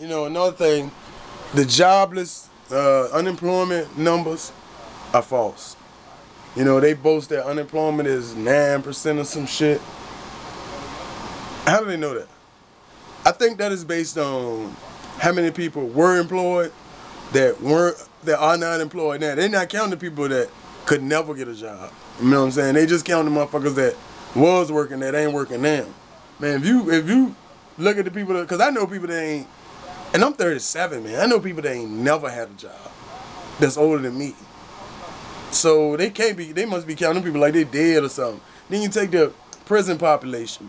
Another thing, the jobless, unemployment numbers are false. They boast that unemployment is 9% or some shit. How do they know that? I think that is based on how many people were employed that are not employed now. They're not counting people that could never get a job. You know what I'm saying? They just counting the motherfuckers that was working that ain't working now. Man, if you look at the people that, cause I know people that ain't, and I'm 37, man. I know people that ain't never had a job that's older than me. So they must be counting people like they dead or something. Then you take the prison population.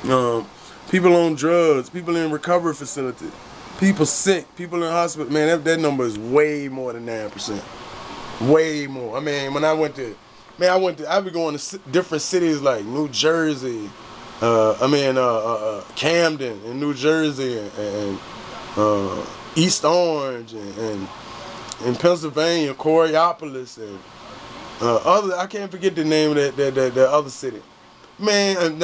People on drugs, people in recovery facilities, people sick, people in hospital. Man, that number is way more than 9%. Way more. I mean, when I be going to different cities like New Jersey, Camden in New Jersey, and East Orange, and Pennsylvania, Coriopolis, and I can't forget the name of that other city. Man,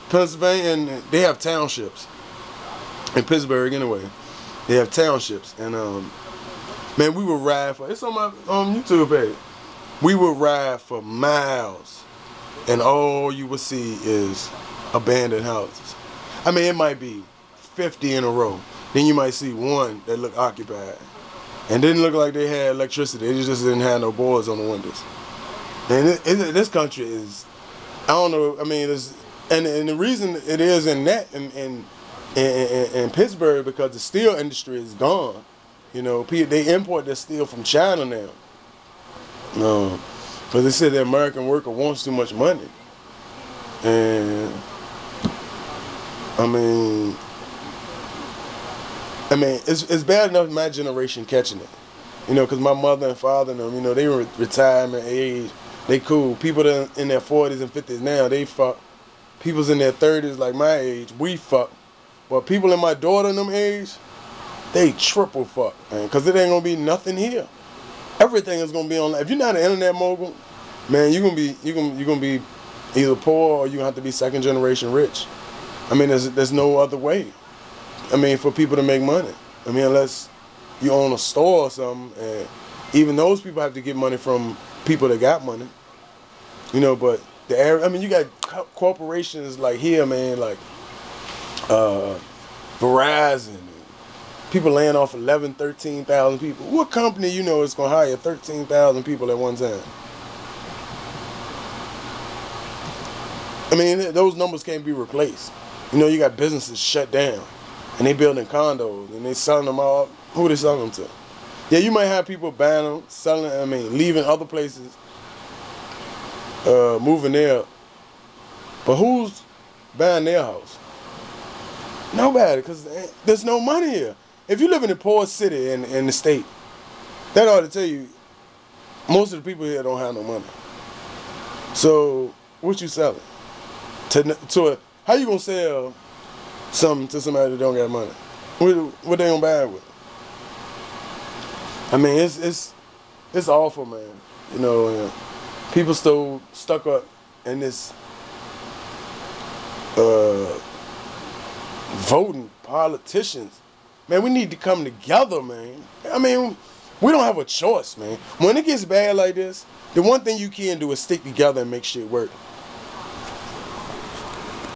Pennsylvania, and they have townships. In Pittsburgh, anyway, they have townships, and man, we would ride for. It's on my YouTube page. We would ride for miles, and all you would see is abandoned houses. I mean, it might be 50 in a row. Then you might see one that look occupied, and didn't look like they had electricity. They just didn't have no boards on the windows. And this country is, I don't know. I mean, and the reason it is in Pittsburgh because the steel industry is gone. They import their steel from China now. Because they said the American worker wants too much money. And I mean, it's bad enough my generation catching it. Because my mother and father and them, they were retirement age. They cool. People that in their 40s and 50s now, they fuck. People's in their 30s like my age, we fuck. But people in my daughter and them age, they triple fuck, man. Because it ain't going to be nothing here. Everything is going to be online. If you're not an internet mogul, man, you're gonna be either poor or you're going to have to be second generation rich. I mean, there's no other way. I mean, for people to make money. I mean, unless you own a store or something, and even those people have to get money from people that got money. But you got corporations like here, man, like Verizon, people laying off 11, 13,000 people. What company is going to hire 13,000 people at one time? I mean, those numbers can't be replaced. You got businesses shut down, and they building condos, and they selling them all. Who they selling them to? Yeah, you might have people buying them, selling, leaving other places, moving there. But who's buying their house? Nobody, because there's no money here. If you live in a poor city in the state, that ought to tell you most of the people here don't have no money. So what you selling? How you gonna sell something to somebody that don't got money? What they gonna buy it with? I mean, it's awful, man. And people still stuck up in this voting politicians. Man, we need to come together, man. I mean, we don't have a choice, man. When it gets bad like this, the one thing you can do is stick together and make shit work.